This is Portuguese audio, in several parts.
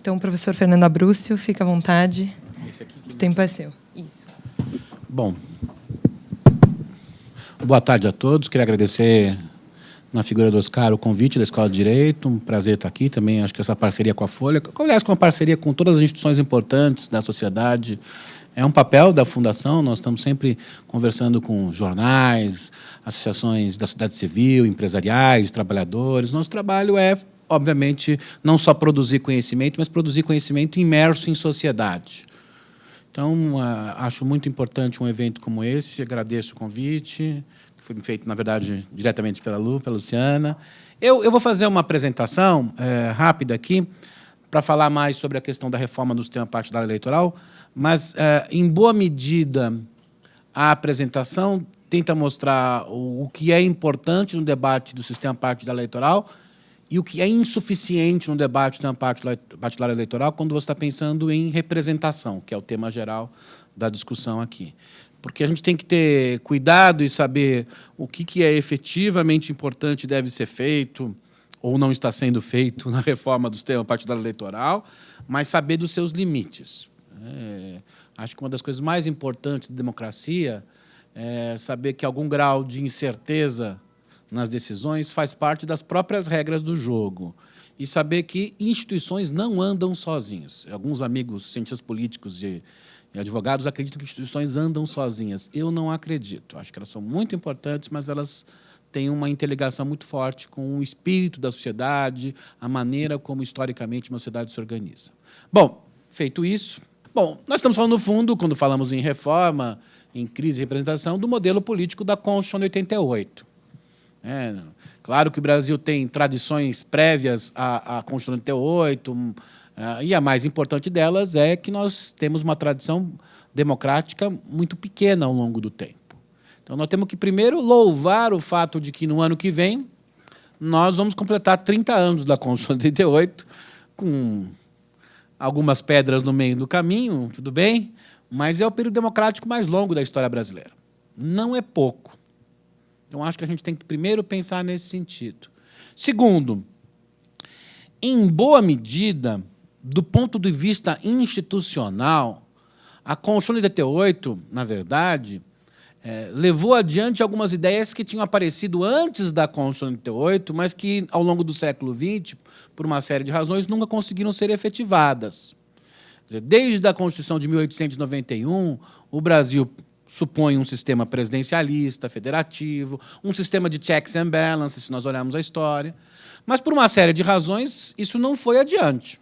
Então, professor Fernando Abrúcio, fica à vontade. Esse aqui que... O tempo é seu. Isso. Bom, boa tarde a todos. Queria agradecer, na figura do Oscar, o convite da Escola de Direito. Um prazer estar aqui também. Acho que essa parceria com a Folha, aliás, com a parceria com todas as instituições importantes da sociedade, é um papel da Fundação. Nós estamos sempre conversando com jornais, associações da sociedade civil, empresariais, trabalhadores. Nosso trabalho é, obviamente, não só produzir conhecimento, mas produzir conhecimento imerso em sociedade. Então, acho muito importante um evento como esse. Agradeço o convite, que foi feito, na verdade, diretamente pela Luciana. Eu vou fazer uma apresentação rápida aqui para falar mais sobre a questão da reforma do sistema partidário eleitoral, mas, em boa medida, a apresentação tenta mostrar o que é importante no debate do sistema partidário eleitoral e o que é insuficiente no debate do sistema partidário eleitoral quando você está pensando em representação, que é o tema geral da discussão aqui. Porque a gente tem que ter cuidado e saber o que é efetivamente importante e deve ser feito, ou não está sendo feito na reforma do sistema partidário eleitoral, mas saber dos seus limites. Acho que uma das coisas mais importantes da democracia é saber que algum grau de incerteza nas decisões faz parte das próprias regras do jogo. E saber que instituições não andam sozinhas. Alguns amigos cientistas políticos e advogados acreditam que instituições andam sozinhas. Eu não acredito. Acho que elas são muito importantes, mas elas têm uma interligação muito forte com o espírito da sociedade, a maneira como, historicamente, uma sociedade se organiza. Bom, feito isso... Bom, nós estamos falando, no fundo, quando falamos em reforma, em crise e representação, do modelo político da Constituição de 88. Claro que o Brasil tem tradições prévias à Constituição de 88, e a mais importante delas é que nós temos uma tradição democrática muito pequena ao longo do tempo. Então, nós temos que, primeiro, louvar o fato de que, no ano que vem, nós vamos completar 30 anos da Constituição de 88, com algumas pedras no meio do caminho, tudo bem, mas é o período democrático mais longo da história brasileira. Não é pouco. Então, acho que a gente tem que, primeiro, pensar nesse sentido. Segundo, em boa medida, do ponto de vista institucional, a Constituição de 88, na verdade, levou adiante algumas ideias que tinham aparecido antes da Constituição de 88, mas que, ao longo do século XX, por uma série de razões, nunca conseguiram ser efetivadas. Quer dizer, desde a Constituição de 1891, o Brasil supõe um sistema presidencialista, federativo, um sistema de checks and balances, se nós olharmos a história. Mas, por uma série de razões, isso não foi adiante.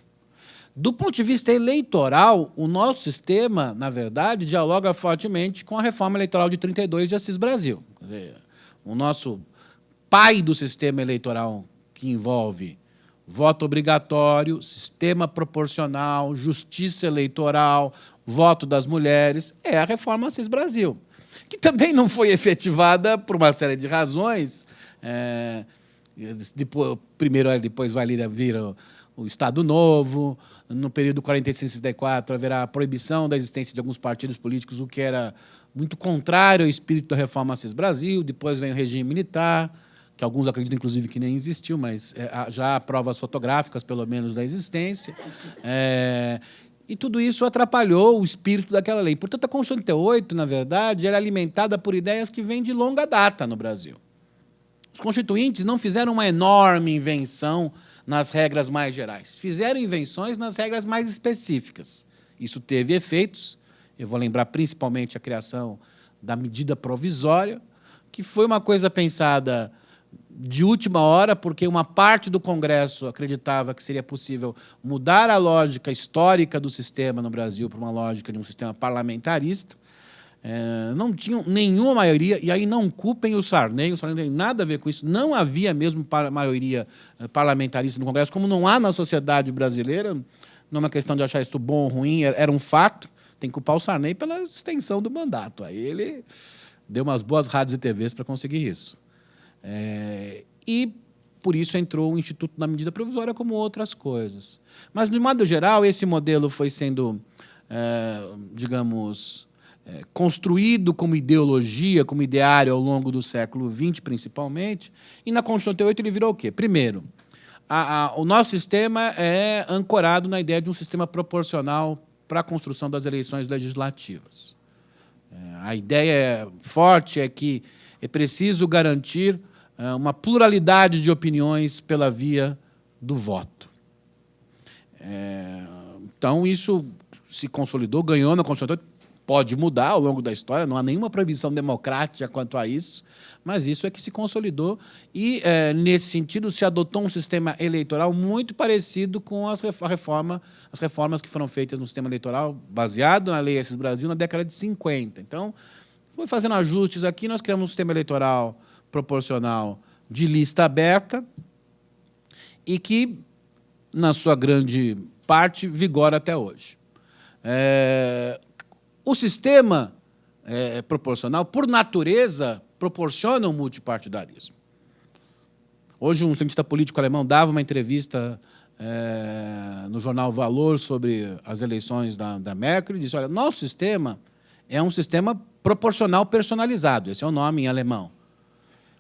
Do ponto de vista eleitoral, o nosso sistema, na verdade, dialoga fortemente com a reforma eleitoral de 32 de Assis Brasil. Quer dizer, o nosso pai do sistema eleitoral, que envolve voto obrigatório, sistema proporcional, justiça eleitoral, voto das mulheres, é a reforma Assis Brasil, que também não foi efetivada por uma série de razões. Depois vai vir o Estado Novo, no período 45-64 haverá a proibição da existência de alguns partidos políticos, o que era muito contrário ao espírito da reforma Assis Brasil. Depois vem o regime militar, que alguns acreditam, inclusive, que nem existiu, mas já há provas fotográficas, pelo menos, da existência. E tudo isso atrapalhou o espírito daquela lei. Portanto, a Constituição de 88, na verdade, era alimentada por ideias que vêm de longa data no Brasil. Os constituintes não fizeram uma enorme invenção nas regras mais gerais. Fizeram invenções nas regras mais específicas. Isso teve efeitos. Eu vou lembrar principalmente a criação da medida provisória, que foi uma coisa pensada de última hora, porque uma parte do Congresso acreditava que seria possível mudar a lógica histórica do sistema no Brasil para uma lógica de um sistema parlamentarista. Não tinham nenhuma maioria, e aí não culpem o Sarney não tem nada a ver com isso, não havia mesmo maioria parlamentarista no Congresso, como não há na sociedade brasileira, não é uma questão de achar isso bom ou ruim, era um fato. Tem que culpar o Sarney pela extensão do mandato. Aí ele deu umas boas rádios e TVs para conseguir isso. E, por isso, entrou o Instituto da Medida Provisória, como outras coisas. Mas, de modo geral, esse modelo foi sendo, digamos, construído como ideologia, como ideário ao longo do século XX, principalmente, e na Constituição de 88 ele virou o quê? Primeiro, o nosso sistema é ancorado na ideia de um sistema proporcional para a construção das eleições legislativas. A ideia forte é que é preciso garantir uma pluralidade de opiniões pela via do voto. Então, isso se consolidou, ganhou na Constituição. Pode mudar ao longo da história, não há nenhuma proibição democrática quanto a isso, mas isso é que se consolidou e, nesse sentido, se adotou um sistema eleitoral muito parecido com as reformas que foram feitas no sistema eleitoral, baseado na Lei Assis Brasil, na década de 50. Então, foi fazendo ajustes aqui, nós criamos um sistema eleitoral proporcional de lista aberta e que, na sua grande parte, vigora até hoje. O sistema proporcional, por natureza, proporciona o multipartidarismo. Hoje, um cientista político alemão dava uma entrevista no jornal Valor sobre as eleições da Merkel e disse, olha, nosso sistema é um sistema proporcional personalizado, esse é o nome em alemão.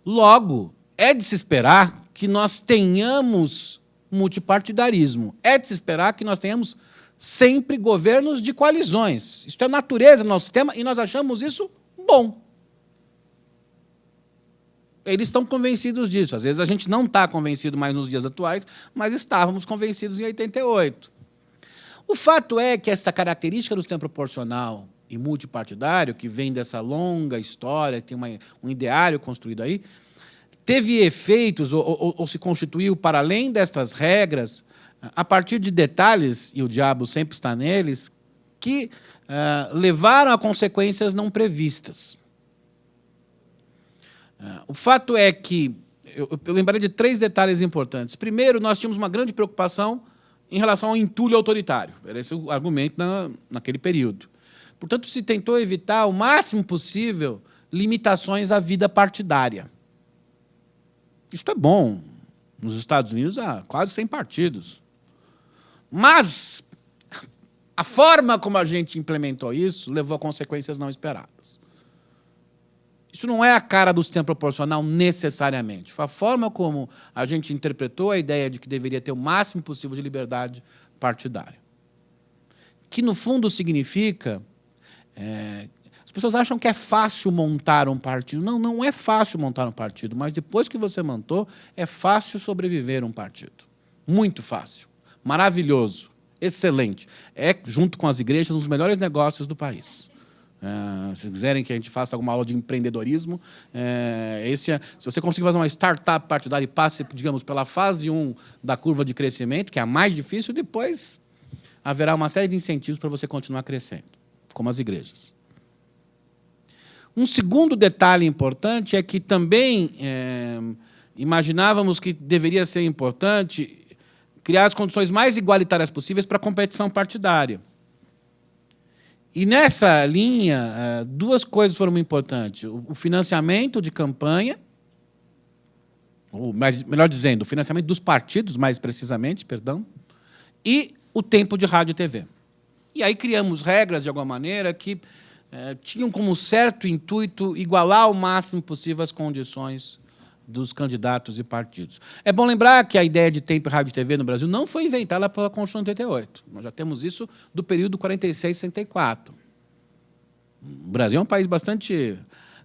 Logo, é de se esperar que nós tenhamos multipartidarismo, é de se esperar que nós tenhamos sempre governos de coalizões. Isso é a natureza do nosso sistema e nós achamos isso bom. Eles estão convencidos disso. Às vezes a gente não está convencido mais nos dias atuais, mas estávamos convencidos em 88. O fato é que essa característica do sistema proporcional e multipartidário, que vem dessa longa história, que tem um ideário construído aí, teve efeitos ou se constituiu, para além destas regras, a partir de detalhes, e o diabo sempre está neles, que levaram a consequências não previstas. O fato é que, eu lembrarei de 3 detalhes importantes. Primeiro, nós tínhamos uma grande preocupação em relação ao entulho autoritário. Era esse o argumento naquele período. Portanto, se tentou evitar o máximo possível limitações à vida partidária. Isto é bom. Nos Estados Unidos há quase 100 partidos. Mas a forma como a gente implementou isso levou a consequências não esperadas. Isso não é a cara do sistema proporcional necessariamente. Foi a forma como a gente interpretou a ideia de que deveria ter o máximo possível de liberdade partidária. Que, no fundo, significa... as pessoas acham que é fácil montar um partido. Não, não é fácil montar um partido, mas depois que você montou, é fácil sobreviver um partido. Muito fácil. Maravilhoso, excelente. É, junto com as igrejas, um dos melhores negócios do país. Se quiserem que a gente faça alguma aula de empreendedorismo, se você conseguir fazer uma startup partidária e passe, digamos, pela fase 1 da curva de crescimento, que é a mais difícil, depois haverá uma série de incentivos para você continuar crescendo, como as igrejas. Um segundo detalhe importante é que também imaginávamos que deveria ser importante criar as condições mais igualitárias possíveis para a competição partidária. E, nessa linha, 2 coisas foram muito importantes. O financiamento de campanha, ou melhor dizendo, o financiamento dos partidos, mais precisamente, perdão, e o tempo de rádio e TV. E aí criamos regras, de alguma maneira, que tinham como certo intuito igualar ao máximo possível as condições dos candidatos e partidos. É bom lembrar que a ideia de tempo, rádio e TV no Brasil não foi inventada pela Constituição de 88. Nós já temos isso do período 46-64. O Brasil é um país bastante,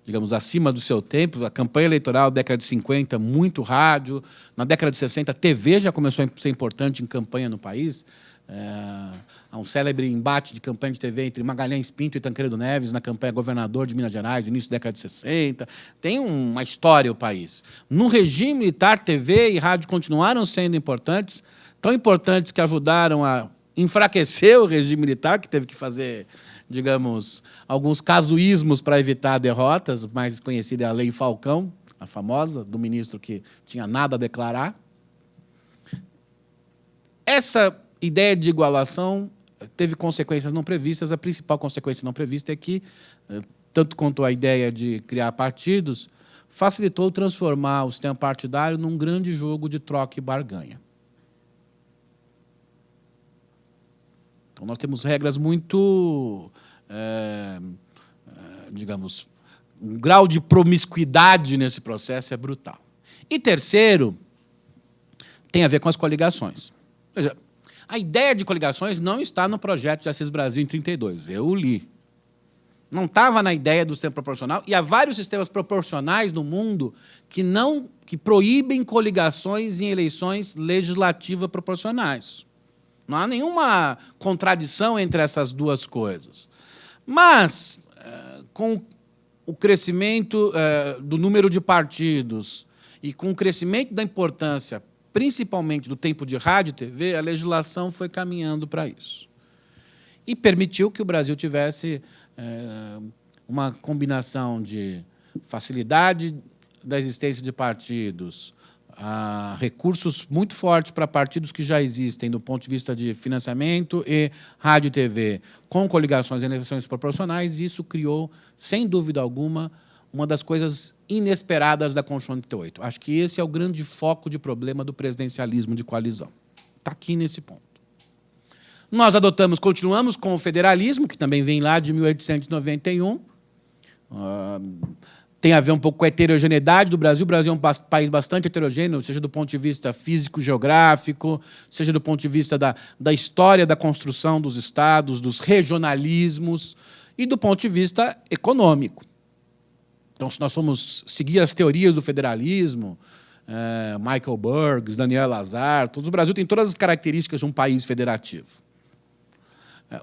digamos, acima do seu tempo. A campanha eleitoral, década de 50, muito rádio. Na década de 60, a TV já começou a ser importante em campanha no país. Há um célebre embate de campanha de TV entre Magalhães Pinto e Tancredo Neves na campanha governador de Minas Gerais, no início da década de 60. Tem uma história o país. No regime militar, TV e rádio continuaram sendo importantes, tão importantes que ajudaram a enfraquecer o regime militar, que teve que fazer, digamos, alguns casuísmos para evitar derrotas, mais conhecida é a Lei Falcão, a famosa, do ministro que tinha nada a declarar. Essa ideia de igualação teve consequências não previstas. A principal consequência não prevista é que, tanto quanto a ideia de criar partidos, facilitou transformar o sistema partidário num grande jogo de troca e barganha. Então, nós temos regras muito, digamos, um grau de promiscuidade nesse processo é brutal. E terceiro, tem a ver com as coligações. Veja, a ideia de coligações não está no projeto de Assis Brasil em 32. Eu o li. Não estava na ideia do sistema proporcional, e há vários sistemas proporcionais no mundo que proíbem coligações em eleições legislativas proporcionais. Não há nenhuma contradição entre essas duas coisas. Mas, com o crescimento do número de partidos e com o crescimento da importância, principalmente do tempo de rádio e TV, a legislação foi caminhando para isso. E permitiu que o Brasil tivesse uma combinação de facilidade da existência de partidos, recursos muito fortes para partidos que já existem do ponto de vista de financiamento e rádio e TV, com coligações em eleições proporcionais, e isso criou, sem dúvida alguma, uma das coisas inesperadas da Constituição de 88. Acho que esse é o grande foco de problema do presidencialismo de coalizão. Está aqui nesse ponto. Nós continuamos com o federalismo, que também vem lá de 1891. Tem a ver um pouco com a heterogeneidade do Brasil. O Brasil é um país bastante heterogêneo, seja do ponto de vista físico-geográfico, seja do ponto de vista da história da construção dos estados, dos regionalismos, e do ponto de vista econômico. Então, se nós formos seguir as teorias do federalismo, Michael Burgs, Daniel Lazar, o Brasil tem todas as características de um país federativo.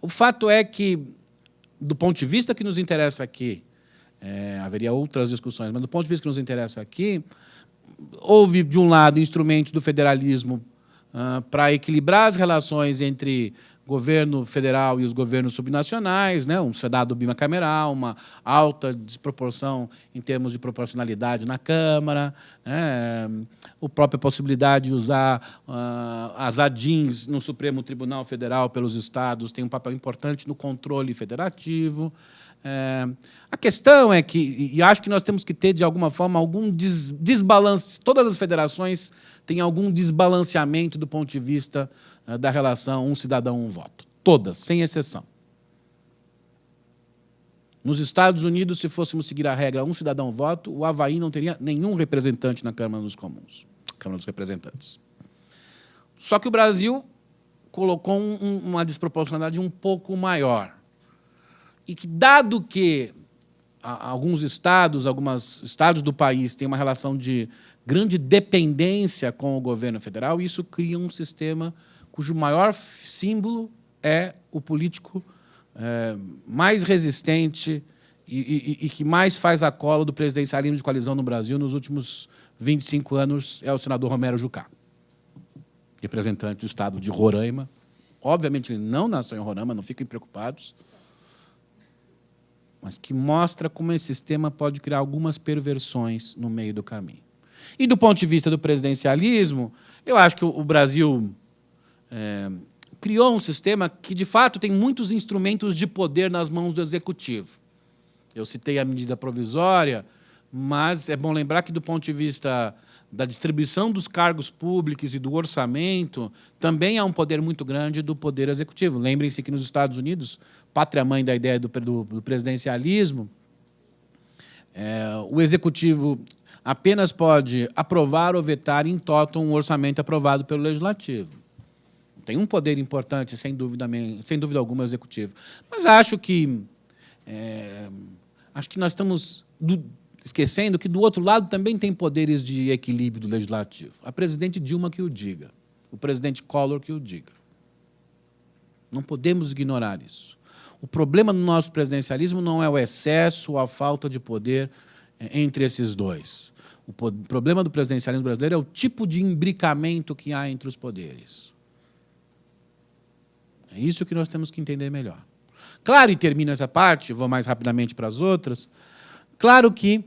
O fato é que, do ponto de vista que nos interessa aqui, haveria outras discussões, mas do ponto de vista que nos interessa aqui, houve, de um lado, instrumentos do federalismo para equilibrar as relações entre governo federal e os governos subnacionais, né, um Senado bicameral, uma alta desproporção em termos de proporcionalidade na Câmara, a própria possibilidade de usar as ADINs no Supremo Tribunal Federal pelos estados tem um papel importante no controle federativo. A questão é que, e acho que nós temos que ter, de alguma forma, algum desbalance. Todas as federações têm algum desbalanceamento do ponto de vista da relação um cidadão, um voto. Todas, sem exceção. Nos Estados Unidos, se fôssemos seguir a regra um cidadão, um voto, o Havaí não teria nenhum representante na Câmara dos Comuns, Câmara dos Representantes. Só que o Brasil colocou uma desproporcionalidade um pouco maior. E que, dado que alguns estados do país têm uma relação de grande dependência com o governo federal, isso cria um sistema cujo maior símbolo é o político mais resistente e que mais faz a cola do presidencialismo de coalizão no Brasil nos últimos 25 anos, é o senador Romero Jucá, representante do estado de Roraima. Obviamente, ele não nasceu em Roraima, não fiquem preocupados, mas que mostra como esse sistema pode criar algumas perversões no meio do caminho. E, do ponto de vista do presidencialismo, eu acho que o Brasil criou um sistema que, de fato, tem muitos instrumentos de poder nas mãos do executivo. Eu citei a medida provisória, mas é bom lembrar que, do ponto de vista da distribuição dos cargos públicos e do orçamento, também há um poder muito grande do poder executivo. Lembrem-se que, nos Estados Unidos, pátria-mãe da ideia do presidencialismo, o executivo apenas pode aprovar ou vetar in toto um orçamento aprovado pelo legislativo. Tem um poder importante, sem dúvida alguma, o executivo. Mas acho que nós estamos esquecendo que, do outro lado, também tem poderes de equilíbrio do legislativo. A presidente Dilma que o diga, o presidente Collor que o diga. Não podemos ignorar isso. O problema do nosso presidencialismo não é o excesso ou a falta de poder entre esses dois. O problema do presidencialismo brasileiro é o tipo de imbricamento que há entre os poderes. É isso que nós temos que entender melhor. Claro, e termino essa parte, vou mais rapidamente para as outras, claro que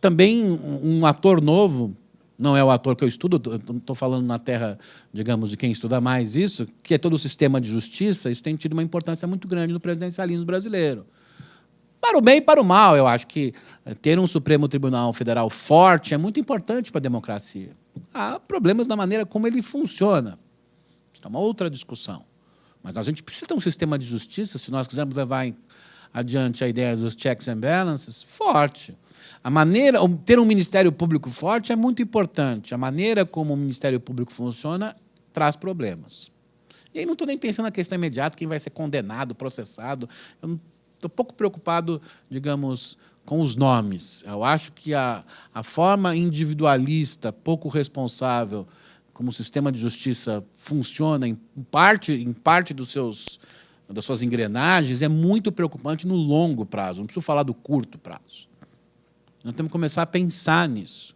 também um ator novo, não é o ator que eu estudo, estou falando na terra, digamos, de quem estuda mais isso, que é todo o sistema de justiça, isso tem tido uma importância muito grande no presidencialismo brasileiro. Para o bem e para o mal, eu acho que ter um Supremo Tribunal Federal forte é muito importante para a democracia. Há problemas na maneira como ele funciona. Isso é uma outra discussão. Mas a gente precisa ter um sistema de justiça, se nós quisermos levar adiante a ideia dos checks and balances forte. Ter um Ministério Público forte é muito importante. A maneira como o Ministério Público funciona traz problemas. E aí não estou nem pensando na questão imediata, quem vai ser condenado, processado. Eu estou pouco preocupado, digamos, com os nomes. Eu acho que a forma individualista, pouco responsável, como o sistema de justiça funciona em parte das suas engrenagens, é muito preocupante no longo prazo. Não preciso falar do curto prazo. Nós temos que começar a pensar nisso.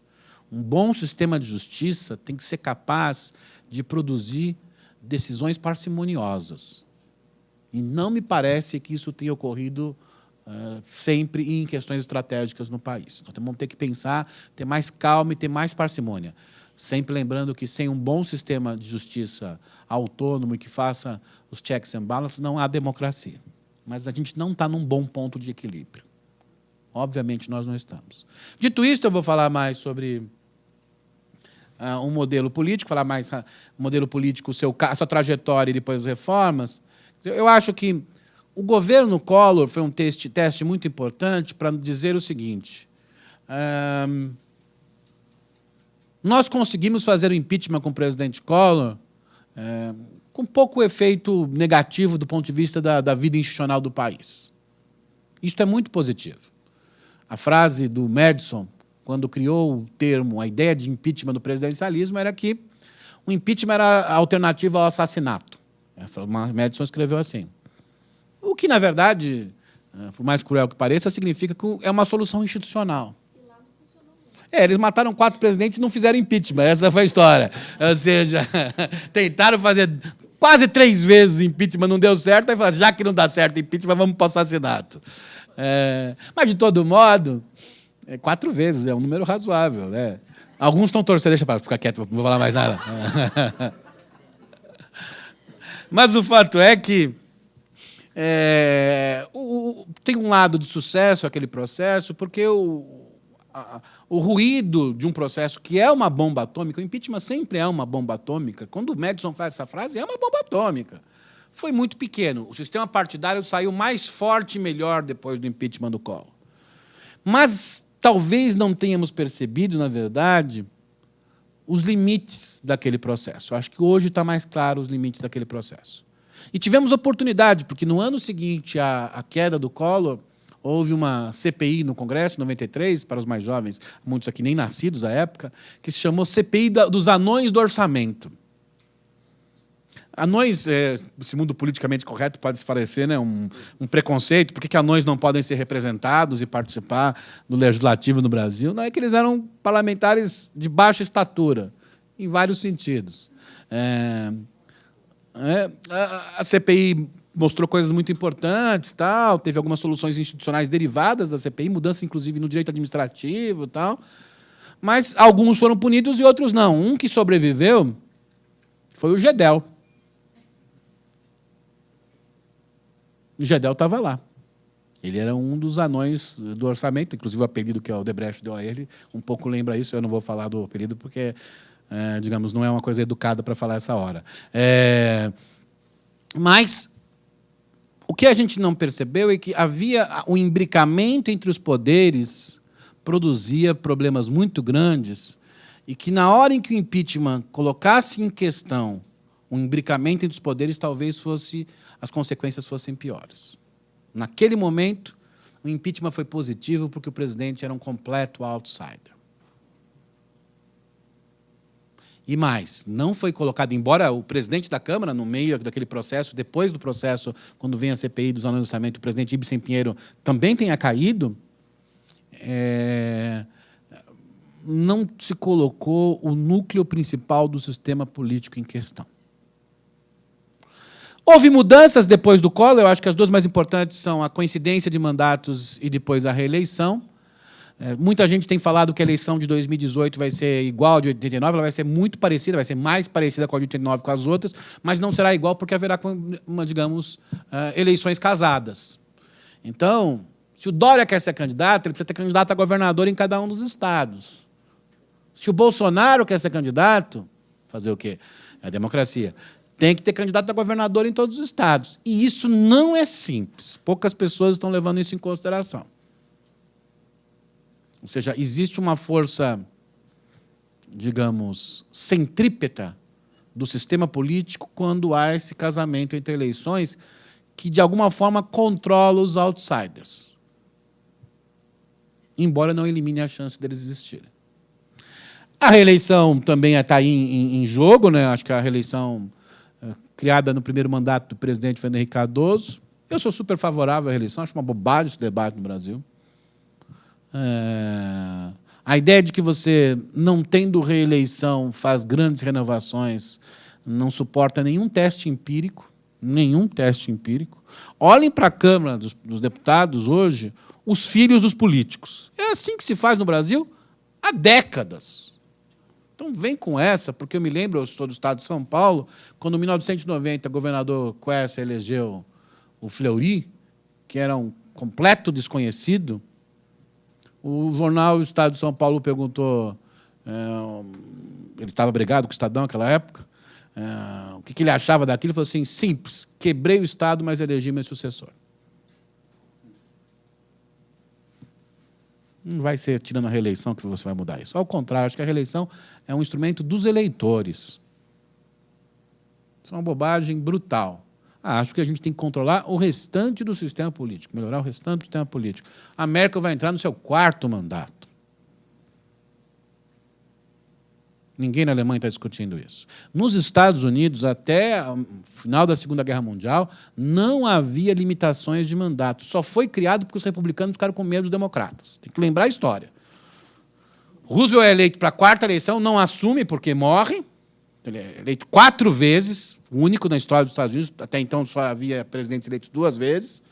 Um bom sistema de justiça tem que ser capaz de produzir decisões parcimoniosas. E não me parece que isso tenha ocorrido sempre em questões estratégicas no país. Nós vamos ter que pensar, ter mais calma e ter mais parcimônia. Sempre lembrando que sem um bom sistema de justiça autônomo e que faça os checks and balances, não há democracia. Mas a gente não está num bom ponto de equilíbrio. Obviamente, nós não estamos. Dito isto, eu vou falar mais sobre um modelo político, falar mais modelo político, a sua trajetória e depois as reformas. Eu acho que o governo Collor foi um teste muito importante para dizer o seguinte: nós conseguimos fazer o impeachment com o presidente Collor com pouco efeito negativo do ponto de vista da vida institucional do país. Isso é muito positivo. A frase do Madison, quando criou o termo, a ideia de impeachment do presidencialismo, era que o impeachment era a alternativa ao assassinato. Madison escreveu assim. O que, na verdade, por mais cruel que pareça, significa que é uma solução institucional. Eles mataram 4 presidentes e não fizeram impeachment. Essa foi a história. Ou seja, tentaram fazer quase 3 vezes impeachment, não deu certo, aí falaram, já que não dá certo impeachment, vamos para o assassinato. Mas, de todo modo, 4 vezes é um número razoável. Né? Alguns estão torcendo, deixa para ficar quieto, não vou falar mais nada. Mas o fato é que tem um lado de sucesso aquele processo, porque o ruído de um processo que é uma bomba atômica, o impeachment sempre é uma bomba atômica, quando o Madison faz essa frase, é uma bomba atômica. Foi muito pequeno. O sistema partidário saiu mais forte e melhor depois do impeachment do Collor. Mas talvez não tenhamos percebido, na verdade, os limites daquele processo. Eu acho que hoje está mais claro os limites daquele processo. E tivemos oportunidade, porque no ano seguinte à queda do Collor, houve uma CPI no Congresso, em 93, para os mais jovens, muitos aqui nem nascidos à época, que se chamou CPI dos anões do orçamento. Anões, esse mundo politicamente correto pode parecer, né, um preconceito. Por que anões não podem ser representados e participar do legislativo no Brasil? Não é que eles eram parlamentares de baixa estatura, em vários sentidos. A CPI mostrou coisas muito importantes, tal, teve algumas soluções institucionais derivadas da CPI, mudança, inclusive, no direito administrativo, tal, mas alguns foram punidos e outros não. Um que sobreviveu foi o Gedel. O Gedel estava lá. Ele era um dos anões do orçamento, inclusive o apelido que o Odebrecht deu a ele, um pouco lembra isso, eu não vou falar do apelido porque, digamos, não é uma coisa educada para falar essa hora. Mas o que a gente não percebeu é que havia o imbricamento entre os poderes produzia problemas muito grandes e que, na hora em que o impeachment colocasse em questão o imbricamento entre os poderes, talvez as consequências fossem piores. Naquele momento, o impeachment foi positivo porque o presidente era um completo outsider. E mais, não foi colocado, embora o presidente da Câmara, no meio daquele processo, depois do processo, quando vem a CPI dos anões do orçamento, o presidente Ibsen Pinheiro também tenha caído, não se colocou o núcleo principal do sistema político em questão. Houve mudanças depois do Collor, eu acho que as duas mais importantes são a coincidência de mandatos e depois a reeleição. Muita gente tem falado que a eleição de 2018 vai ser igual a de 89, ela vai ser muito parecida, vai ser mais parecida com a de 89 com as outras, mas não será igual porque haverá, digamos, eleições casadas. Então, se o Dória quer ser candidato, ele precisa ter candidato a governador em cada um dos estados. Se o Bolsonaro quer ser candidato, fazer o quê? É a democracia. tem que ter candidato a governador em todos os estados. E isso não é simples. Poucas pessoas estão levando isso em consideração. Ou seja, existe uma força, digamos, centrípeta do sistema político quando há esse casamento entre eleições que, de alguma forma, controla os outsiders, embora não elimine a chance deles existirem. A reeleição também está aí em jogo, né? Acho que a reeleição criada no primeiro mandato do presidente Fernando Henrique Cardoso. Eu sou super favorável à reeleição, acho uma bobagem esse debate no Brasil. A ideia de que você, não tendo reeleição, faz grandes renovações, não suporta nenhum teste empírico. Nenhum teste empírico. Olhem para a Câmara dos Deputados hoje, os filhos dos políticos. É assim que se faz no Brasil há décadas. Então, vem com essa, porque eu me lembro, eu sou do estado de São Paulo, quando, em 1990, o governador Quércia elegeu o Fleury, que era um completo desconhecido, o jornal do Estado de São Paulo perguntou, ele estava brigado com o Estadão naquela época, o que ele achava daquilo. Ele falou assim, simples, quebrei o Estado, mas elegi meu sucessor. Não vai ser tirando a reeleição que você vai mudar isso. Ao contrário, acho que a reeleição é um instrumento dos eleitores. Isso é uma bobagem brutal. Acho que a gente tem que controlar o restante do sistema político, melhorar o restante do sistema político. A Merkel vai entrar no seu 4º mandato. Ninguém na Alemanha está discutindo isso. Nos Estados Unidos, até o final da Segunda Guerra Mundial, não havia limitações de mandato. Só foi criado porque os republicanos ficaram com medo dos democratas. Tem que lembrar a história. Roosevelt é eleito para a 4ª eleição, não assume porque morre. Ele é eleito 4 vezes, o único na história dos Estados Unidos. Até então só havia presidentes eleitos 2 vezes.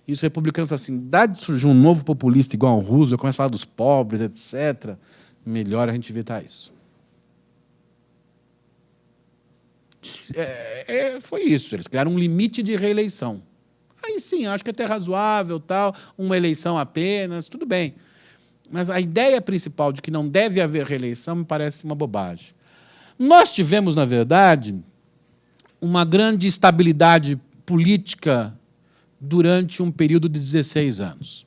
E os republicanos falam assim, dá de surgir um novo populista igual ao Roosevelt, começa a falar dos pobres, etc. Melhor a gente evitar isso. Foi isso, eles criaram um limite de reeleição. Aí sim, acho que até razoável, tal, uma eleição apenas, tudo bem. Mas a ideia principal de que não deve haver reeleição me parece uma bobagem. Nós tivemos, na verdade, uma grande estabilidade política durante um período de 16 anos.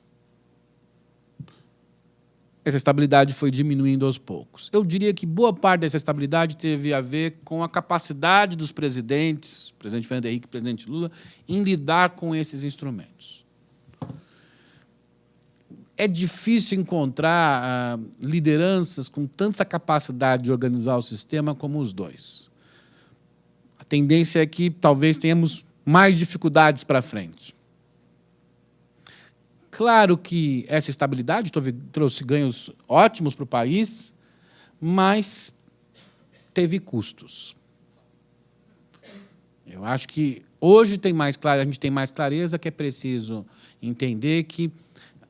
Essa estabilidade foi diminuindo aos poucos. Eu diria que boa parte dessa estabilidade teve a ver com a capacidade dos presidentes, o presidente Fernando Henrique e o presidente Lula, em lidar com esses instrumentos. É difícil encontrar lideranças com tanta capacidade de organizar o sistema como os dois. A tendência é que talvez tenhamos mais dificuldades para frente. Claro que essa estabilidade trouxe ganhos ótimos para o país, mas teve custos. Eu acho que hoje a gente tem mais clareza que é preciso entender que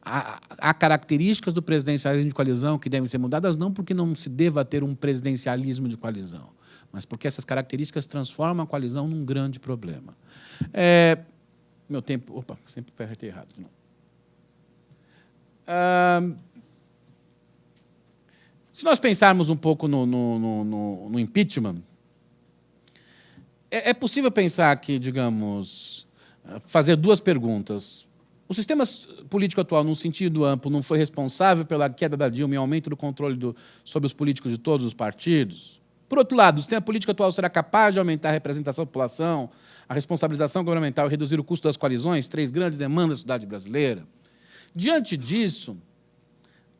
há características do presidencialismo de coalizão que devem ser mudadas, não porque não se deva ter um presidencialismo de coalizão, mas porque essas características transformam a coalizão num grande problema. Meu tempo... Opa, sempre apertei errado de novo. Se nós pensarmos um pouco no impeachment, é possível pensar que, digamos, fazer 2 perguntas. O sistema político atual, num sentido amplo, não foi responsável pela queda da Dilma e aumento do controle sobre os políticos de todos os partidos? Por outro lado, o sistema político atual será capaz de aumentar a representação da população, a responsabilização governamental e reduzir o custo das coalizões? 3 grandes demandas da sociedade brasileira. Diante disso,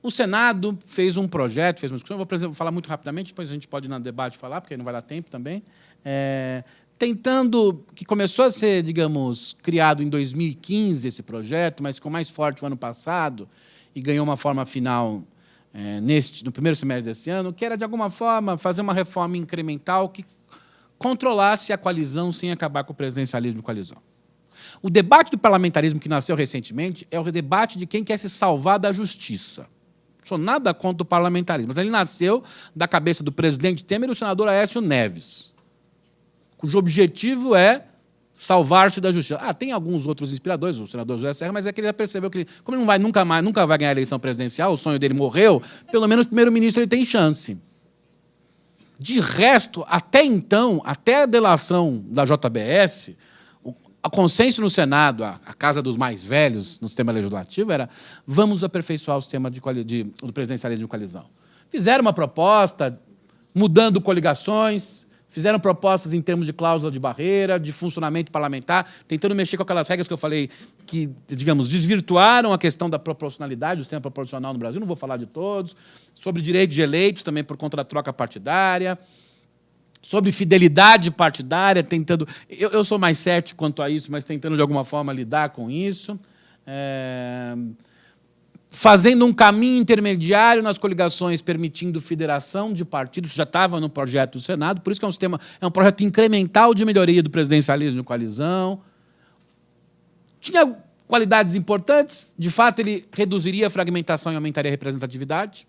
o Senado fez um projeto, fez uma discussão, vou falar muito rapidamente, depois a gente pode ir no debate falar, porque aí não vai dar tempo também, que começou a ser, digamos, criado em 2015 esse projeto, mas ficou mais forte o ano passado e ganhou uma forma final no primeiro semestre desse ano, que era, de alguma forma, fazer uma reforma incremental que controlasse a coalizão sem acabar com o presidencialismo de coalizão. O debate do parlamentarismo que nasceu recentemente é o debate de quem quer se salvar da justiça. Não sou nada contra o parlamentarismo, mas ele nasceu da cabeça do presidente Temer e do senador Aécio Neves, cujo objetivo é salvar-se da justiça. Tem alguns outros inspiradores, o senador José Serra, mas é que ele já percebeu que, como ele nunca vai ganhar a eleição presidencial, o sonho dele morreu, pelo menos o primeiro-ministro ele tem chance. De resto, até então, até a delação da JBS, o consenso no Senado, a casa dos mais velhos no sistema legislativo, era vamos aperfeiçoar o sistema do presidencialismo de coalizão. Fizeram uma proposta mudando coligações, fizeram propostas em termos de cláusula de barreira, de funcionamento parlamentar, tentando mexer com aquelas regras que eu falei que, digamos, desvirtuaram a questão da proporcionalidade, do sistema proporcional no Brasil, não vou falar de todos, sobre direito de eleitos, também por conta da troca partidária, sobre fidelidade partidária, tentando... Eu sou mais cético quanto a isso, mas tentando, de alguma forma, lidar com isso. Fazendo um caminho intermediário nas coligações, permitindo federação de partidos, já estava no projeto do Senado, por isso que é um projeto incremental de melhoria do presidencialismo de coalizão. Tinha qualidades importantes, de fato, ele reduziria a fragmentação e aumentaria a representatividade,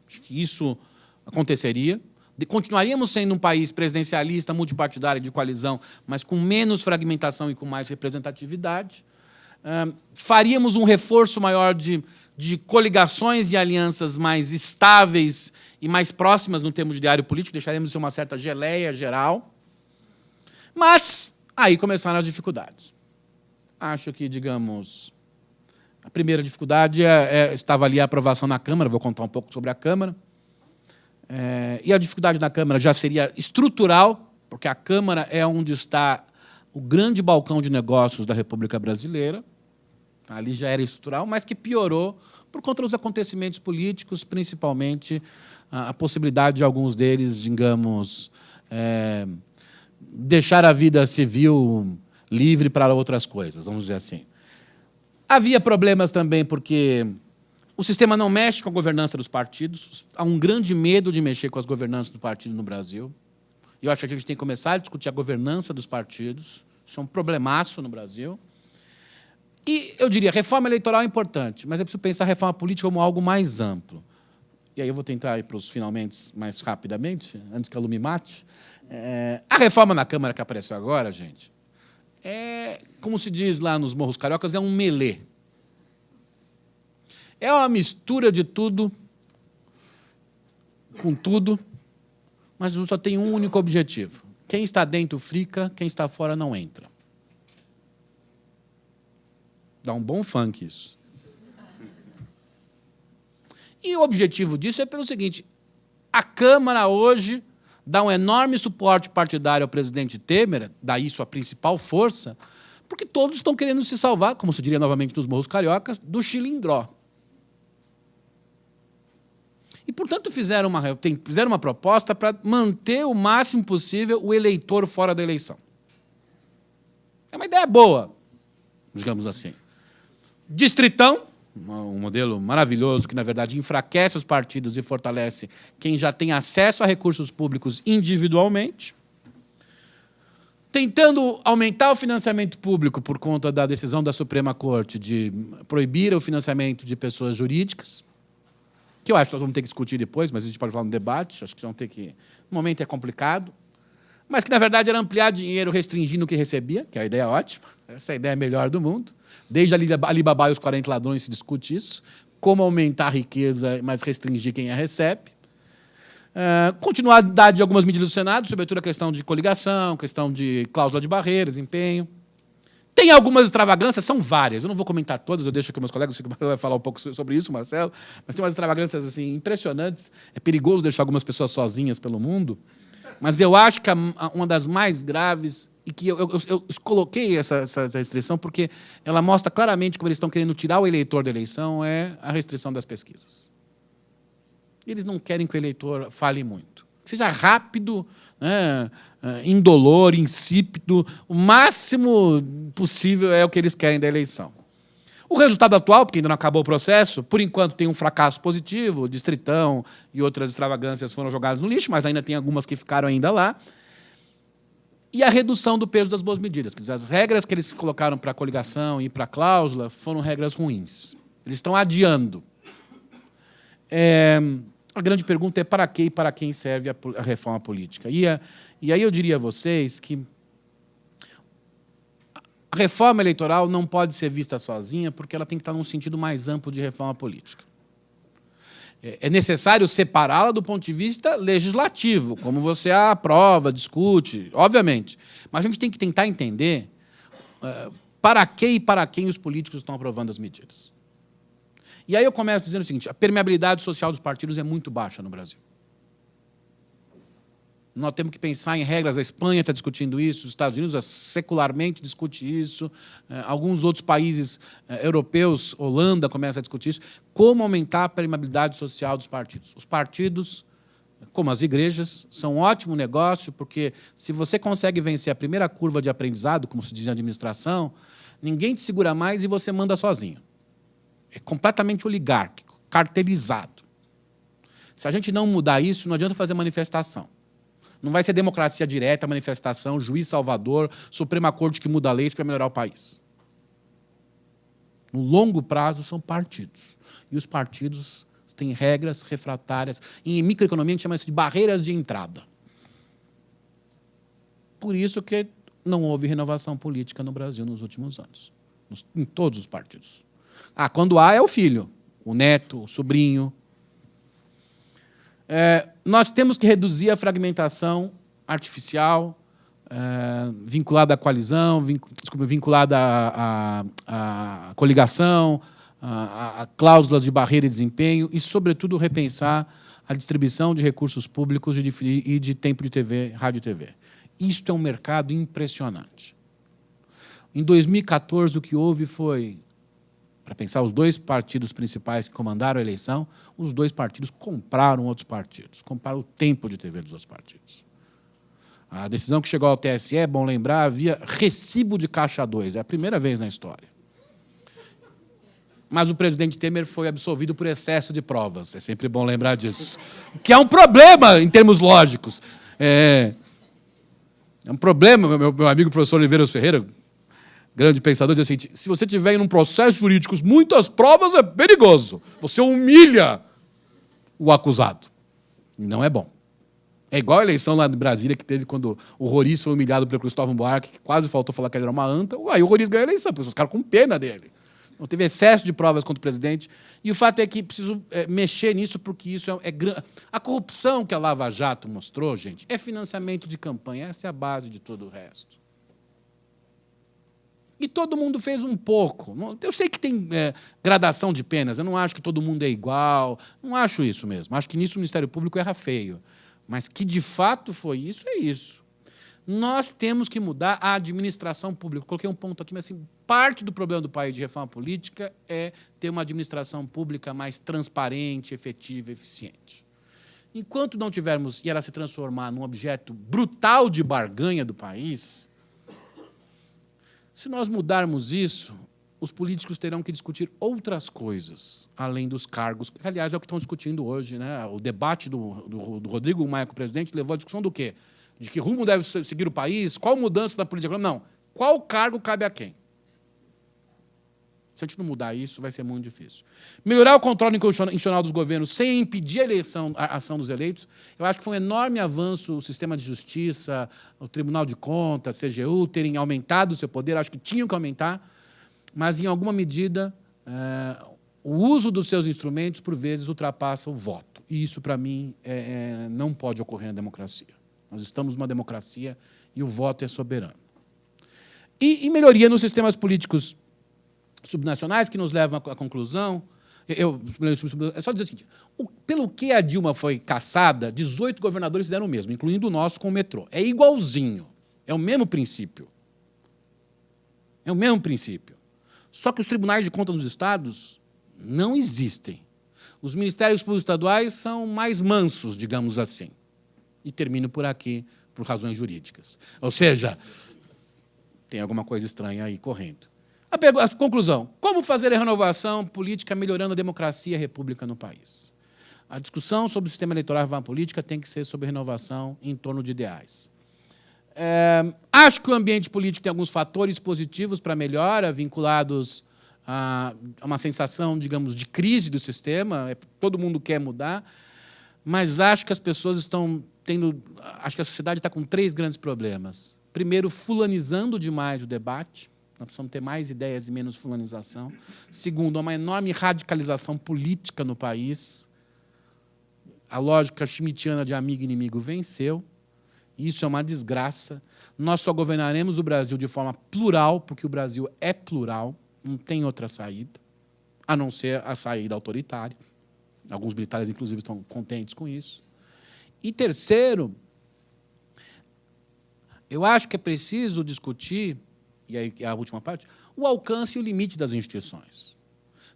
acho que isso aconteceria. Continuaríamos sendo um país presidencialista, multipartidário de coalizão, mas com menos fragmentação e com mais representatividade. Faríamos um reforço maior de coligações e alianças mais estáveis e mais próximas no termo de diário político, deixaremos de ser uma certa geleia geral. Mas aí começaram as dificuldades. Acho que, digamos, a primeira dificuldade estava ali a aprovação na Câmara, vou contar um pouco sobre a Câmara. E a dificuldade na Câmara já seria estrutural, porque a Câmara é onde está o grande balcão de negócios da República Brasileira. Ali já era estrutural, mas que piorou por conta dos acontecimentos políticos, principalmente a possibilidade de alguns deles, digamos, deixar a vida civil livre para outras coisas, vamos dizer assim. Havia problemas também porque o sistema não mexe com a governança dos partidos. Há um grande medo de mexer com as governanças dos partidos no Brasil. E eu acho que a gente tem que começar a discutir a governança dos partidos. Isso é um problemaço no Brasil. E, eu diria, reforma eleitoral é importante, mas é preciso pensar a reforma política como algo mais amplo. E aí eu vou tentar ir para os finalmente mais rapidamente, antes que a Lu me mate. A reforma na Câmara que apareceu agora, gente, como se diz lá nos Morros Cariocas, é um melê. É uma mistura de tudo, com tudo, mas só tem um único objetivo. Quem está dentro fica, quem está fora não entra. Dá um bom funk isso. E o objetivo disso é pelo seguinte, a Câmara hoje dá um enorme suporte partidário ao presidente Temer, daí sua principal força, porque todos estão querendo se salvar, como se diria novamente nos Morros Cariocas, do chilindró. E, portanto, fizeram uma proposta para manter o máximo possível o eleitor fora da eleição. É uma ideia boa, digamos assim. Distritão, um modelo maravilhoso que, na verdade, enfraquece os partidos e fortalece quem já tem acesso a recursos públicos individualmente. Tentando aumentar o financiamento público por conta da decisão da Suprema Corte de proibir o financiamento de pessoas jurídicas, que eu acho que nós vamos ter que discutir depois, mas a gente pode falar no debate, acho que vamos ter que... No momento é complicado, mas que, na verdade, era ampliar dinheiro restringindo o que recebia, que a ideia é ótima, essa é a ideia melhor do mundo. Desde Alibaba e os 40 ladrões se discute isso, como aumentar a riqueza, mas restringir quem a recebe. Continuidade de algumas medidas do Senado, sobretudo a questão de coligação, questão de cláusula de barreira, desempenho. Tem algumas extravagâncias, são várias, eu não vou comentar todas, eu deixo aqui meus colegas, o Marcelo vai falar um pouco sobre isso, Marcelo, mas tem umas extravagâncias assim, impressionantes. É perigoso deixar algumas pessoas sozinhas pelo mundo, mas eu acho que uma das mais graves, e que eu coloquei essa restrição porque ela mostra claramente como eles estão querendo tirar o eleitor da eleição, é a restrição das pesquisas. Eles não querem que o eleitor fale muito. Que seja rápido, né, indolor, insípido, o máximo possível é o que eles querem da eleição. O resultado atual, porque ainda não acabou o processo, por enquanto tem um fracasso positivo, o Distritão e outras extravagâncias foram jogadas no lixo, mas ainda tem algumas que ficaram ainda lá. E a redução do peso das boas medidas. Quer dizer, as regras que eles colocaram para a coligação e para a cláusula foram regras ruins. Eles estão adiando. A grande pergunta é para quê e para quem serve a reforma política. E aí eu diria a vocês que a reforma eleitoral não pode ser vista sozinha porque ela tem que estar num sentido mais amplo de reforma política. É necessário separá-la do ponto de vista legislativo, como você aprova, discute, obviamente. Mas a gente tem que tentar entender para que e para quem os políticos estão aprovando as medidas. E aí eu começo dizendo o seguinte: a permeabilidade social dos partidos é muito baixa no Brasil. Nós temos que pensar em regras. A Espanha está discutindo isso, os Estados Unidos secularmente discute isso, alguns outros países europeus, Holanda, começa a discutir isso. Como aumentar a permeabilidade social dos partidos? Os partidos, como as igrejas, são um ótimo negócio, porque se você consegue vencer a primeira curva de aprendizado, como se diz na administração, ninguém te segura mais e você manda sozinho. É completamente oligárquico, cartelizado. Se a gente não mudar isso, não adianta fazer manifestação. Não vai ser democracia direta, manifestação, juiz salvador, Suprema Corte que muda leis para melhorar o país. No longo prazo, são partidos. E os partidos têm regras refratárias. Em microeconomia, a gente chama isso de barreiras de entrada. Por isso que não houve renovação política no Brasil nos últimos anos. Em todos os partidos. Quando há, é o filho, o neto, o sobrinho. Nós temos que reduzir a fragmentação artificial, vinculada à coalizão, vinculada à coligação, a cláusulas de barreira e desempenho e, sobretudo, repensar a distribuição de recursos públicos e de tempo de TV, rádio e TV. Isto é um mercado impressionante. Em 2014, o que houve foi, para pensar os dois partidos principais que comandaram a eleição, os dois partidos compraram outros partidos, compraram o tempo de TV dos outros partidos. A decisão que chegou ao TSE, é bom lembrar, havia recibo de Caixa 2, é a primeira vez na história. Mas o presidente Temer foi absolvido por excesso de provas, é sempre bom lembrar disso. Que é um problema em termos lógicos. É um problema, meu amigo professor Oliveira Ferreira, grande pensador, diz o seguinte: se você tiver em um processo jurídico muitas provas, é perigoso. Você humilha o acusado. E não é bom. É igual a eleição lá de Brasília que teve quando o Roriz foi humilhado pelo Cristóvão Buarque, que quase faltou falar que ele era uma anta. Aí o Roriz ganhou a eleição, porque os caras com pena dele. Não teve excesso de provas contra o presidente. E o fato é que preciso mexer nisso, porque isso é grande. A corrupção que a Lava Jato mostrou, gente, é financiamento de campanha. Essa é a base de todo o resto. E todo mundo fez um pouco. Eu sei que tem gradação de penas, eu não acho que todo mundo é igual, não acho isso mesmo. Acho que nisso o Ministério Público erra feio. Mas que, de fato, foi isso, é isso. Nós temos que mudar a administração pública. Coloquei um ponto aqui, mas assim, parte do problema do país de reforma política é ter uma administração pública mais transparente, efetiva e eficiente. Enquanto não tivermos, e ela se transformar num objeto brutal de barganha do país, se nós mudarmos isso, os políticos terão que discutir outras coisas, além dos cargos, que, aliás, é o que estão discutindo hoje, né? O debate do Rodrigo Maia com o presidente levou à discussão do quê? De que rumo deve seguir o país, qual mudança da política. Não, qual cargo cabe a quem? Se a gente não mudar isso, vai ser muito difícil. Melhorar o controle institucional dos governos sem impedir a ação dos eleitos, eu acho que foi um enorme avanço o sistema de justiça, o Tribunal de Contas, a CGU, terem aumentado o seu poder, acho que tinham que aumentar, mas, em alguma medida, o uso dos seus instrumentos, por vezes, ultrapassa o voto. E isso, para mim, não pode ocorrer na democracia. Nós estamos numa democracia e o voto é soberano. E melhoria nos sistemas políticos subnacionais, que nos levam à conclusão. É só dizer o seguinte: pelo que a Dilma foi caçada, 18 governadores fizeram o mesmo, incluindo o nosso com o metrô. É igualzinho. É o mesmo princípio. É o mesmo princípio. Só que os tribunais de contas dos estados não existem. Os ministérios públicos estaduais são mais mansos, digamos assim. E termino por aqui, por razões jurídicas. Ou seja, tem alguma coisa estranha aí correndo. A conclusão: como fazer a renovação política melhorando a democracia e a república no país? A discussão sobre o sistema eleitoral e a reforma política tem que ser sobre renovação em torno de ideais. Acho que o ambiente político tem alguns fatores positivos para melhora, vinculados a uma sensação, digamos, de crise do sistema. Todo mundo quer mudar, mas acho que as pessoas estão tendo... Acho que a sociedade está com 3 grandes problemas. Primeiro, fulanizando demais o debate. Nós precisamos ter mais ideias e menos fulanização. Segundo, uma enorme radicalização política no país. A lógica schmittiana de amigo e inimigo venceu. Isso é uma desgraça. Nós só governaremos o Brasil de forma plural, porque o Brasil é plural, não tem outra saída, a não ser a saída autoritária. Alguns militares, inclusive, estão contentes com isso. E terceiro, eu acho que é preciso discutir, e aí a última parte, o alcance e o limite das instituições.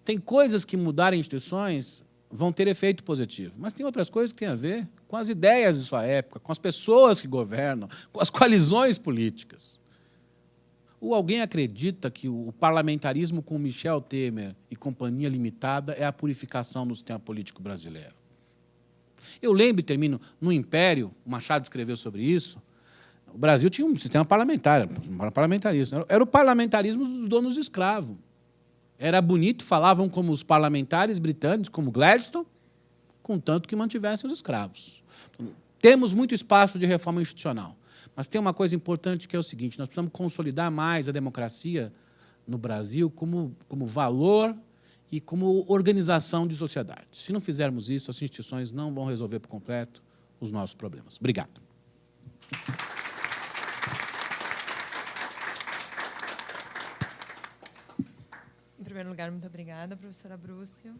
Tem coisas que mudarem instituições vão ter efeito positivo, mas tem outras coisas que têm a ver com as ideias de sua época, com as pessoas que governam, com as coalizões políticas. Ou alguém acredita que o parlamentarismo com Michel Temer e companhia limitada é a purificação do sistema político brasileiro? Eu lembro e termino, no Império, o Machado escreveu sobre isso, o Brasil tinha um sistema parlamentar, parlamentarismo. Era o parlamentarismo dos donos de escravo. Era bonito, falavam como os parlamentares britânicos, como Gladstone, contanto que mantivessem os escravos. Temos muito espaço de reforma institucional. Mas tem uma coisa importante que é o seguinte, nós precisamos consolidar mais a democracia no Brasil como valor e como organização de sociedade. Se não fizermos isso, as instituições não vão resolver por completo os nossos problemas. Obrigado. Em primeiro lugar, muito obrigada, professora Brúcio.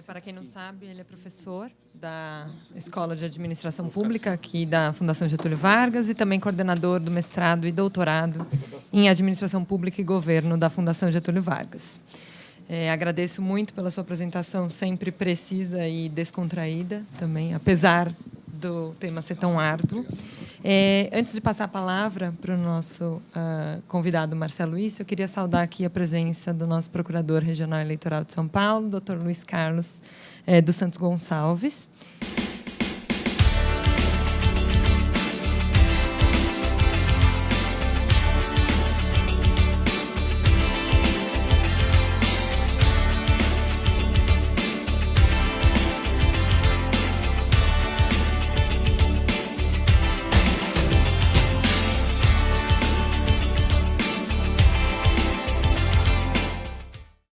Para quem não sabe, ele é professor da Escola de Administração Pública aqui da Fundação Getúlio Vargas e também coordenador do mestrado e doutorado em Administração Pública e Governo da Fundação Getúlio Vargas. Agradeço muito pela sua apresentação sempre precisa e descontraída também, apesar do tema ser tão árduo. Antes de passar a palavra para o nosso convidado Marcelo Issa, eu queria saudar aqui a presença do nosso Procurador Regional Eleitoral de São Paulo, Dr. Luiz Carlos dos Santos Gonçalves.